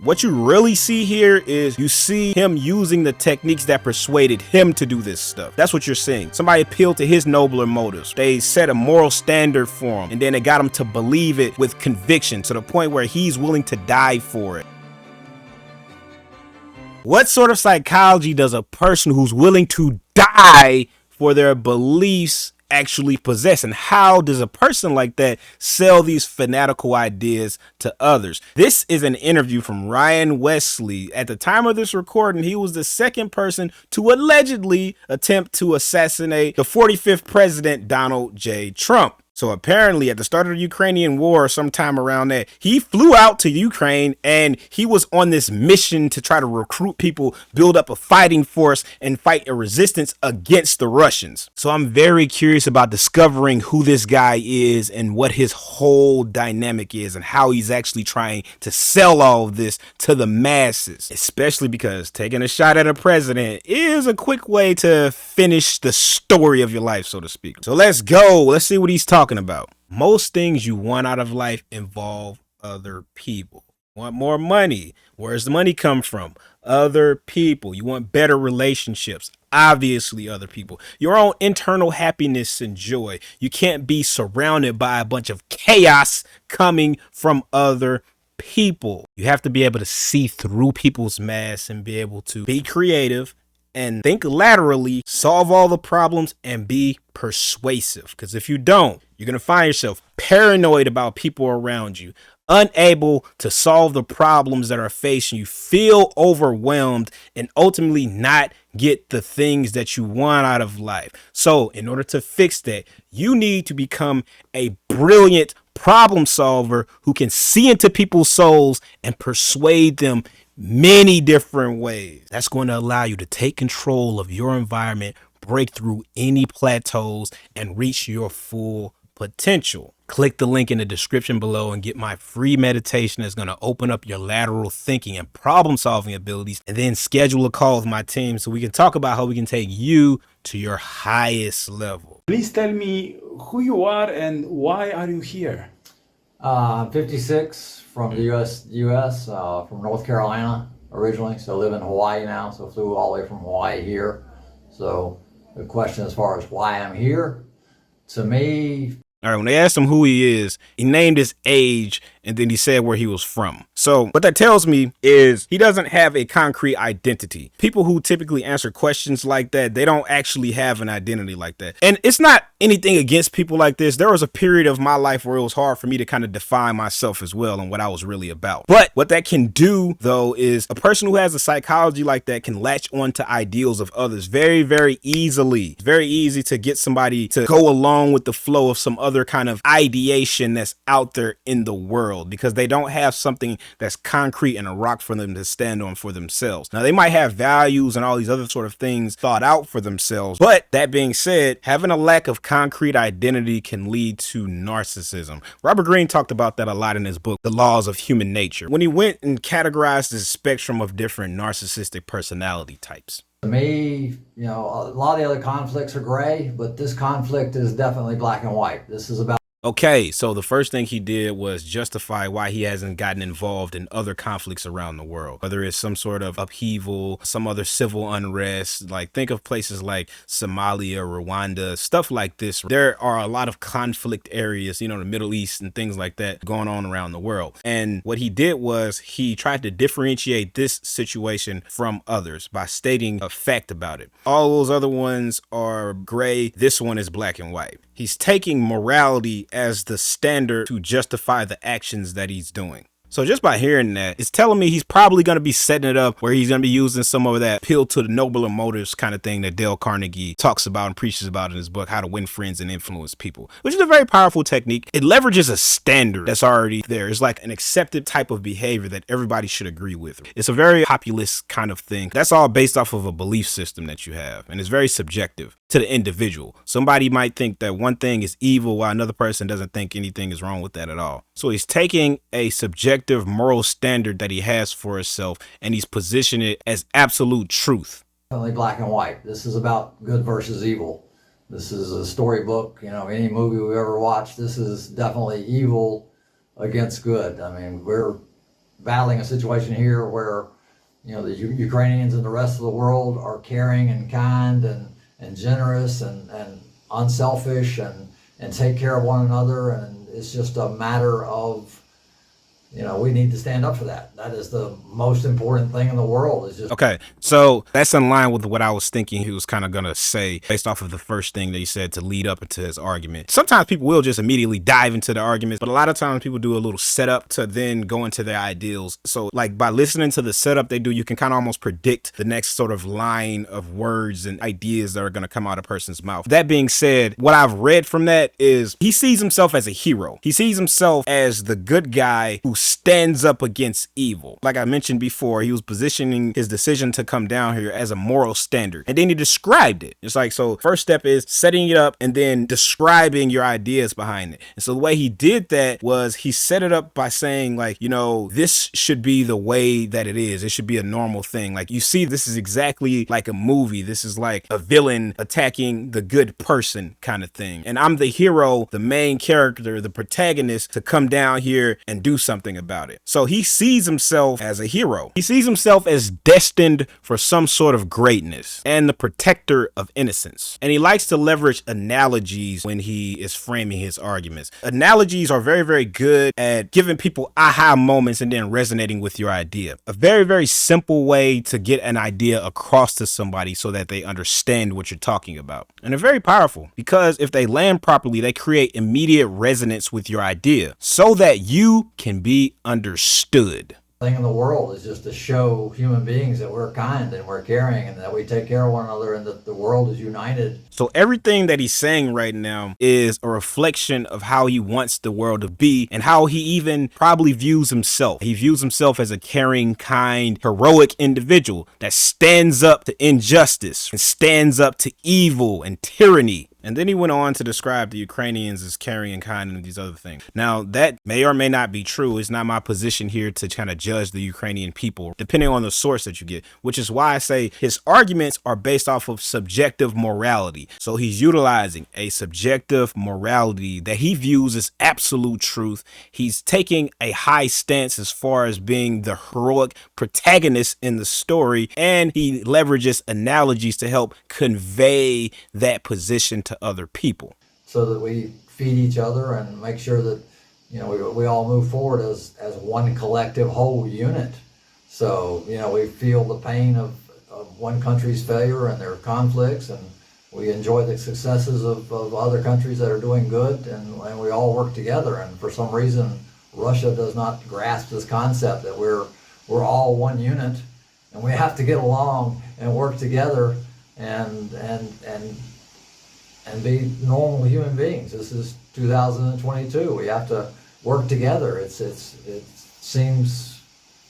What you really see here is you see him using the techniques that persuaded him to do this stuff. That's what you're seeing. Somebody appealed to his nobler motives. They set a moral standard for him, and then they got him to believe it with conviction to the point where he's willing to die for it. What sort of psychology does a person who's willing to die for their beliefs actually possess, and how does a person like that sell these fanatical ideas to others? This is an interview from Ryan Wesley. At the time of this recording, he was the second person to allegedly attempt to assassinate the 45th president, Donald J. Trump. So apparently at the start of the Ukrainian war, sometime around that, he flew out to Ukraine and he was on this mission to try to recruit people, build up a fighting force, and fight a resistance against the Russians. So I'm very curious about discovering who this guy is and what his whole dynamic is and how he's actually trying to sell all of this to the masses, especially because taking a shot at a president is a quick way to finish the story of your life, so to speak. So let's go. Let's see what he's talking about. Most things you want out of life involve other people. Want more money? Where's the money come from? Other people. You want better relationships? Obviously other people. Your own internal happiness and joy. You can't be surrounded by a bunch of chaos coming from other people. You have to be able to see through people's masks and be able to be creative and think laterally, solve all the problems, and be persuasive. Because if you don't, you're going to find yourself paranoid about people around you, unable to solve the problems that are facing you, feel overwhelmed, and ultimately not get the things that you want out of life. So in order to fix that, you need to become a brilliant problem solver who can see into people's souls and persuade them many different ways. That's going to allow you to take control of your environment, break through any plateaus, and reach your full potential. Click the link in the description below and get my free meditation that's going to open up your lateral thinking and problem solving abilities, and then schedule a call with my team so we can talk about how we can take you to your highest level. Please tell me who you are and why are you here? I'm 56, from the U.S., from North Carolina originally, so I live in Hawaii now, so flew all the way from Hawaii here. So the question as far as why I'm here, to me... All right, when they asked him who he is, he named his age and then he said where he was from. So what that tells me is he doesn't have a concrete identity. People who typically answer questions like that, they don't actually have an identity like that. And it's not anything against people like this. There was a period of my life where it was hard for me to kind of define myself as well and what I was really about. But what that can do, though, is a person who has a psychology like that can latch on to ideals of others very, very easily. It's very easy to get somebody to go along with the flow of some other kind of ideation that's out there in the world, because they don't have something that's concrete and a rock for them to stand on for themselves. Now, they might have values and all these other sort of things thought out for themselves. But that being said, having a lack of concrete identity can lead to narcissism. Robert Greene talked about that a lot in his book, The Laws of Human Nature, when he went and categorized the spectrum of different narcissistic personality types. To me, you know, a lot of the other conflicts are gray, but this conflict is definitely black and white. This is about... Okay, so the first thing he did was justify why he hasn't gotten involved in other conflicts around the world, whether it's some sort of upheaval, some other civil unrest. Like, think of places like Somalia, Rwanda, stuff like this. There are a lot of conflict areas, you know, the Middle East and things like that going on around the world. And what he did was he tried to differentiate this situation from others by stating a fact about it. All those other ones are gray. This one is black and white. He's taking morality as the standard to justify the actions that he's doing. So just by hearing that, it's telling me he's probably going to be setting it up where he's going to be using some of that appeal to the nobler motives kind of thing that Dale Carnegie talks about and preaches about in his book, How to Win Friends and Influence People, which is a very powerful technique. It leverages a standard that's already there. It's like an accepted type of behavior that everybody should agree with. It's a very populist kind of thing. That's all based off of a belief system that you have, and it's very subjective to the individual. Somebody might think that one thing is evil while another person doesn't think anything is wrong with that at all. So he's taking a subjective moral standard that he has for himself and he's positioning it as absolute truth. Definitely black and white. This is about good versus evil. This is a storybook, you know, any movie we ever watched, this is definitely evil against good. I mean, we're battling a situation here where, the Ukrainians and the rest of the world are caring and kind and generous and unselfish and take care of one another. And it's just a matter of, we need to stand up for that. That is the most important thing in the world. Is just okay. So that's in line with what I was thinking he was kind of going to say based off of the first thing that he said to lead up into his argument. Sometimes people will just immediately dive into the arguments, but a lot of times people do a little setup to then go into their ideals. So like by listening to the setup they do, you can kind of almost predict the next sort of line of words and ideas that are going to come out of a person's mouth. That being said, what I've read from that is he sees himself as a hero. He sees himself as the good guy who stands up against evil. Like I mentioned before, he was positioning his decision to come down here as a moral standard. And then he described it. It's like, so first step is setting it up and then describing your ideas behind it. And so the way he did that was he set it up by saying like, this should be the way that it is. It should be a normal thing. Like you see, this is exactly like a movie. This is like a villain attacking the good person kind of thing. And I'm the hero, the main character, the protagonist to come down here and do something about it. So he sees himself as a hero. He sees himself as destined for some sort of greatness and the protector of innocence. And he likes to leverage analogies when he is framing his arguments. Analogies are very, very good at giving people aha moments and then resonating with your idea. A very, very simple way to get an idea across to somebody so that they understand what you're talking about. And they're very powerful because if they land properly, they create immediate resonance with your idea so that you can be understood. Thing in the world is just to show human beings that we're kind and we're caring and that we take care of one another and that the world is united. So everything that he's saying right now is a reflection of how he wants the world to be and how he even probably views himself. He views himself as a caring, kind, heroic individual that stands up to injustice and stands up to evil and tyranny. And then he went on to describe the Ukrainians as caring and kind and these other things. Now, that may or may not be true. It's not my position here to kind of judge the Ukrainian people, depending on the source that you get, which is why I say his arguments are based off of subjective morality. So he's utilizing a subjective morality that he views as absolute truth. He's taking a high stance as far as being the heroic protagonist in the story, and he leverages analogies to help convey that position to other people, so that we feed each other and make sure that we all move forward as one collective whole unit. So we feel the pain of one country's failure and their conflicts, and we enjoy the successes of other countries that are doing good, and we all work together. And for some reason Russia does not grasp this concept that we're all one unit and we have to get along and work together and be normal human beings. This is 2022. We have to work together. It seems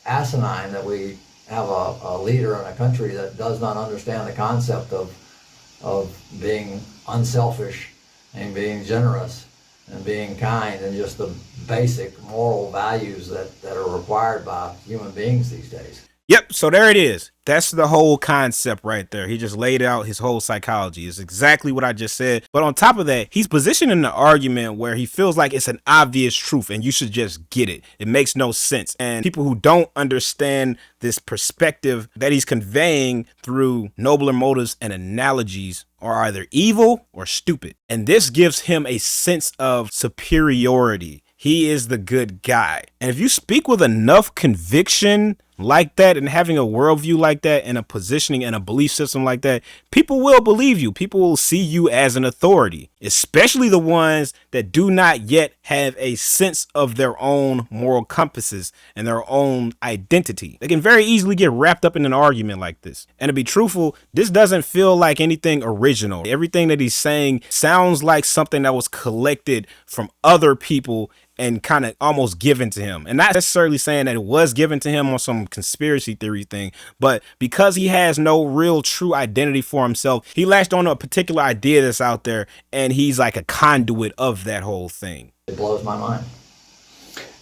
asinine that we have a leader in a country that does not understand the concept of being unselfish and being generous and being kind and just the basic moral values that are required by human beings these days. Yep, so there it is. That's the whole concept right there. He just laid out his whole psychology. It's exactly what I just said. But on top of that, he's positioning the argument where he feels like it's an obvious truth and you should just get it. It makes no sense. And people who don't understand this perspective that he's conveying through nobler motives and analogies are either evil or stupid. And this gives him a sense of superiority. He is the good guy. And if you speak with enough conviction like that and having a worldview like that and a positioning and a belief system like that, people will believe you. People will see you as an authority, especially the ones that do not yet have a sense of their own moral compasses and their own identity. They can very easily get wrapped up in an argument like this. And to be truthful, this doesn't feel like anything original. Everything that he's saying sounds like something that was collected from other people and kind of almost given to him. And not necessarily saying that it was given to him on some conspiracy theory thing, but because he has no real true identity for himself, he latched on to a particular idea that's out there, and he's like a conduit of that whole thing. It blows my mind.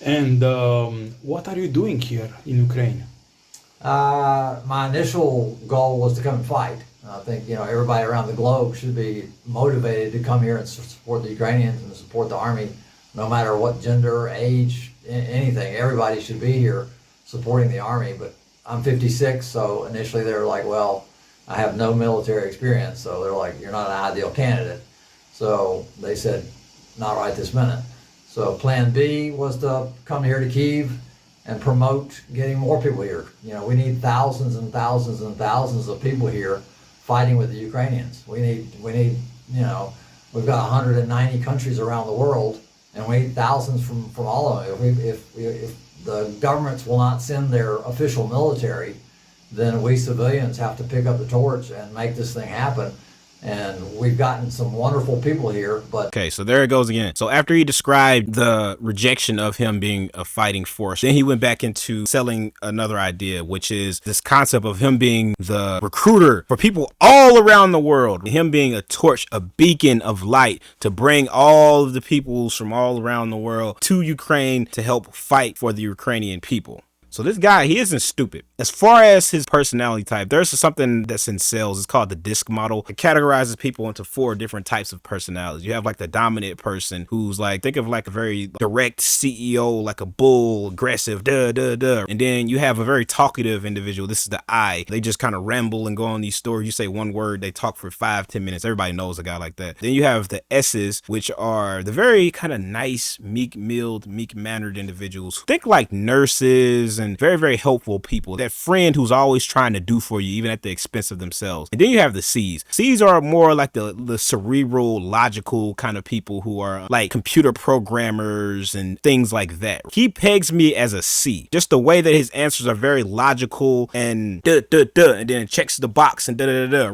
And what are you doing here in Ukraine? My initial goal was to come and fight. I think everybody around the globe should be motivated to come here and support the Ukrainians and support the army. No matter what gender, age, anything, everybody should be here supporting the Army, but I'm 56, so initially they were like, well, I have no military experience, so they're like, you're not an ideal candidate. So they said, not right this minute. So plan B was to come here to Kyiv and promote getting more people here. You know, we need thousands and thousands and thousands of people here fighting with the Ukrainians. We need, you know, we've got 190 countries around the world, and we need thousands from all of them. If the governments will not send their official military, then we civilians have to pick up the torch and make this thing happen. And we've gotten some wonderful people here, but... Okay, so there it goes again. So after he described the rejection of him being a fighting force, then he went back into selling another idea, which is this concept of him being the recruiter for people all around the world, him being a torch, a beacon of light to bring all of the peoples from all around the world to Ukraine to help fight for the Ukrainian people. So this guy, he isn't stupid. As far as his personality type, there's something that's in sales. It's called the DISC model. It categorizes people into 4 different types of personalities. You have like the dominant person who's like, think of like a very direct CEO, like a bull, aggressive, And then you have a very talkative individual. This is the I. They just kind of ramble and go on these stories. You say one word, they talk for 5-10 minutes. Everybody knows a guy like that. Then you have the S's, which are the very kind of nice, meek-milled, meek-mannered individuals. Think like nurses and very, very helpful people. That friend who's always trying to do for you, even at the expense of themselves. And then you have the C's. C's are more like the cerebral, logical kind of people who are like computer programmers and things like that. He pegs me as a C. Just the way that his answers are very logical and and then it checks the box and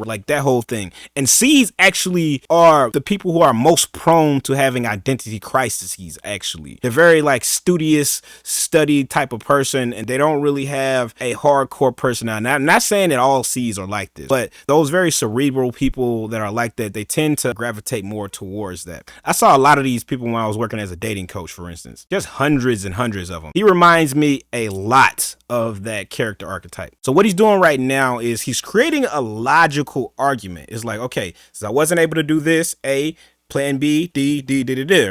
like that whole thing. And C's actually are the people who are most prone to having identity crises, actually. They're very like studious, study type of person, and they don't really have a hardcore personality. Now, I'm not saying that all C's are like this, but those very cerebral people that are like that, they tend to gravitate more towards that. I saw a lot of these people when I was working as a dating coach, for instance. Just hundreds and hundreds of them. He reminds me a lot of that character archetype. So what he's doing right now is he's creating a logical argument. It's like, okay, so I wasn't able to do this, A, plan B, D.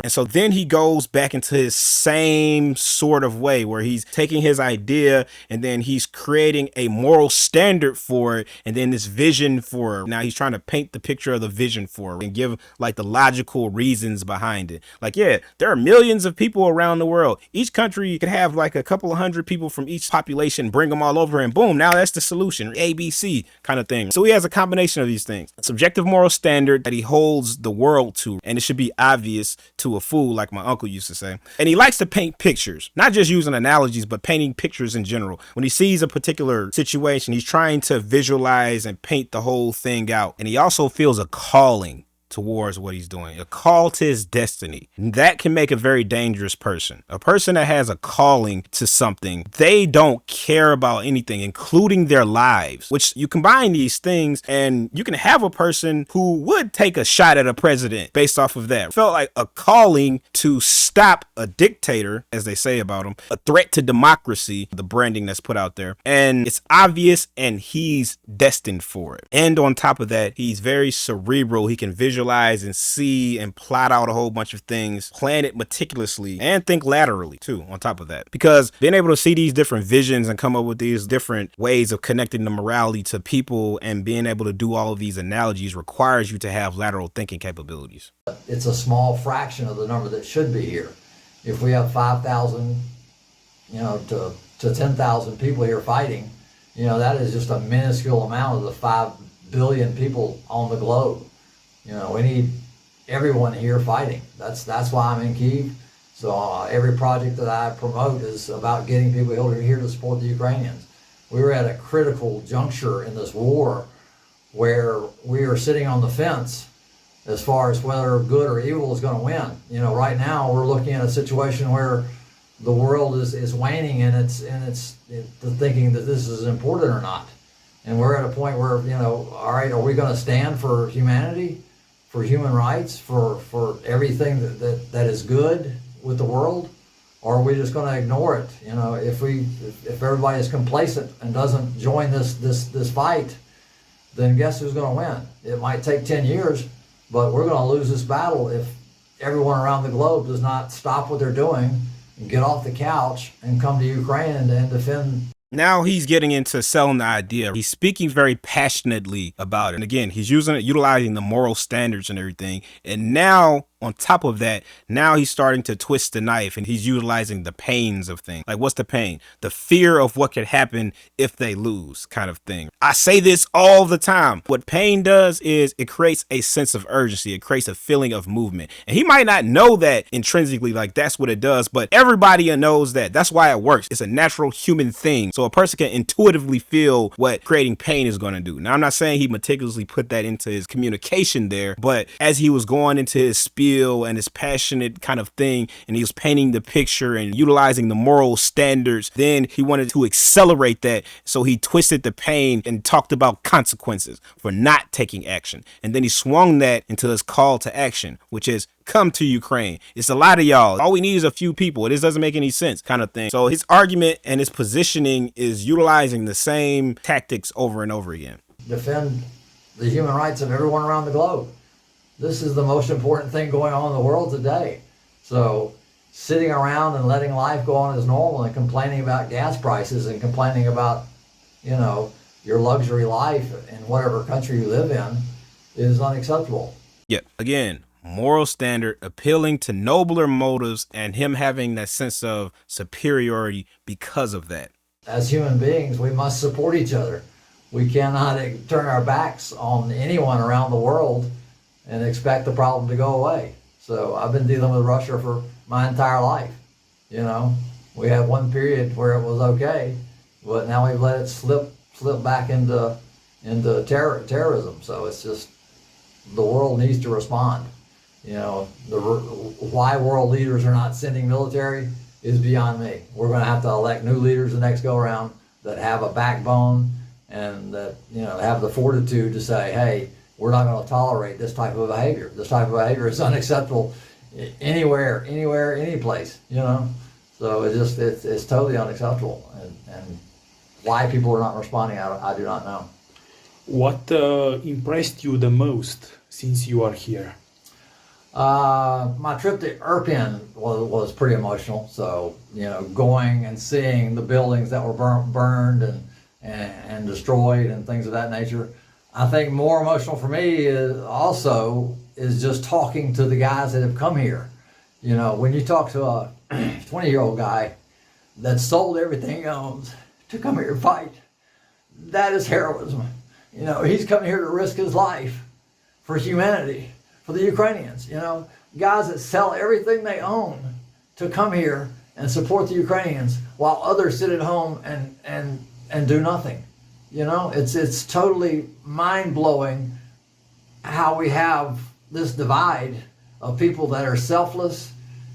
And so then he goes back into his same sort of way where he's taking his idea and then he's creating a moral standard for it and then this vision for it. Now he's trying to paint the picture of the vision for it and give like the logical reasons behind it. Like, yeah, there are millions of people around the world. Each country could have like a couple of hundred people from each population, bring them all over and boom, now that's the solution, ABC kind of thing. So he has a combination of these things. A subjective moral standard that he holds the world to, and it should be obvious to a fool, like my uncle used to say. And he likes to paint pictures, not just using analogies, but painting pictures in general. When he sees a particular situation, he's trying to visualize and paint the whole thing out. And he also feels a calling towards what he's doing, a call to his destiny. That can make a very dangerous person. A person that has a calling to something, they don't care about anything, including their lives, which you combine these things and you can have a person who would take a shot at a president based off of that. Felt like a calling to stop a dictator, as they say about him, a threat to democracy, the branding that's put out there. And it's obvious and he's destined for it. And on top of that, he's very cerebral. He can visualize and see and plot out a whole bunch of things, plan it meticulously, and think laterally too on top of that. Because being able to see these different visions and come up with these different ways of connecting the morality to people and being able to do all of these analogies requires you to have lateral thinking capabilities. It's a small fraction of the number that should be here. If we have 5,000, to 10,000 people here fighting, that is just a minuscule amount of the 5 billion people on the globe. We need everyone here fighting. That's why I'm in Kyiv. So every project that I promote is about getting people here to support the Ukrainians. We were at a critical juncture in this war where we are sitting on the fence as far as whether good or evil is going to win. Right now we're looking at a situation where the world is waning and it's thinking that this is important or not. And we're at a point where, all right, are we going to stand for humanity, for human rights, for everything that is good with the world? Or are we just going to ignore it? If everybody is complacent and doesn't join this fight, then guess who's going to win? It might take 10 years, but we're going to lose this battle if everyone around the globe does not stop what they're doing get off the couch and come to Ukraine and defend. Now he's getting into selling the idea. He's speaking very passionately about it. And again, he's utilizing the moral standards and everything. And now, on top of that, now he's starting to twist the knife and he's utilizing the pains of things. Like, what's the pain? The fear of what could happen if they lose, kind of thing. I say this all the time. What pain does is it creates a sense of urgency. It creates a feeling of movement. And he might not know that intrinsically, like that's what it does, but everybody knows that. That's why it works. It's a natural human thing. So a person can intuitively feel what creating pain is going to do. Now, I'm not saying he meticulously put that into his communication there, but as he was going into his spiel and his passionate kind of thing, and he was painting the picture and utilizing the moral standards, then he wanted to accelerate that. So he twisted the pain and talked about consequences for not taking action. And then he swung that into his call to action, which is come to Ukraine. It's a lot of y'all. All we need is a few people. This doesn't make any sense, kind of thing. So his argument and his positioning is utilizing the same tactics over and over again. Defend the human rights of everyone around the globe. This is the most important thing going on in the world today. So sitting around and letting life go on as normal and complaining about gas prices and complaining about, your luxury life in whatever country you live in is unacceptable. Yeah, again, moral standard, appealing to nobler motives, and him having that sense of superiority because of that. As human beings, we must support each other. We cannot turn our backs on anyone around the world and expect the problem to go away. So I've been dealing with Russia for my entire life. We had one period where it was okay, but now we've let it slip back into terrorism. So it's just, the world needs to respond. Why world leaders are not sending military is beyond me. We're going to have to elect new leaders the next go around that have a backbone and that have the fortitude to say, hey, we're not going to tolerate this type of behavior. This type of behavior is unacceptable anywhere, any place. So it's totally unacceptable. And why people are not responding, I do not know. What impressed you the most since you are here? My trip to Irpin was pretty emotional. So, going and seeing the buildings that were burned and destroyed and things of that nature. I think more emotional for me is just talking to the guys that have come here. When you talk to a 20-year-old guy that sold everything he owns to come here and fight, that is heroism. He's coming here to risk his life for humanity, for the Ukrainians. Guys that sell everything they own to come here and support the Ukrainians while others sit at home and do nothing. It's totally mind-blowing how we have this divide of people that are selfless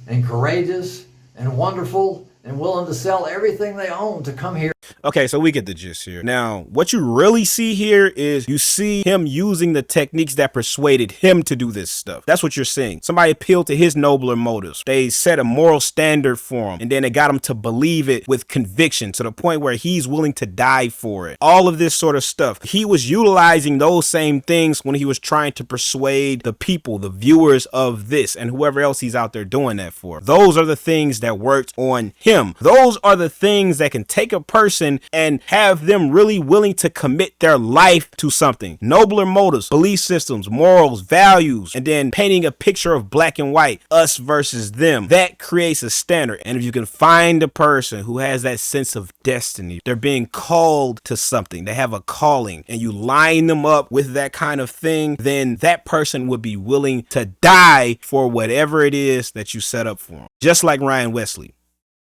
and courageous and wonderful and willing to sell everything they own to come here. Okay, so we get the gist here. Now, what you really see here is you see him using the techniques that persuaded him to do this stuff. That's what you're seeing. Somebody appealed to his nobler motives. They set a moral standard for him, and then they got him to believe it with conviction to the point where he's willing to die for it. All of this sort of stuff. He was utilizing those same things when he was trying to persuade the people, the viewers of this, and whoever else he's out there doing that for. Those are the things that worked on him. Those are the things that can take a person and have them really willing to commit their life to something. Nobler motives, belief systems, morals, values, and then painting a picture of black and white, us versus them. That creates a standard. And if you can find a person who has that sense of destiny, they're being called to something, they have a calling, and you line them up with that kind of thing, then that person would be willing to die for whatever it is that you set up for them. Just like Ryan Wesley.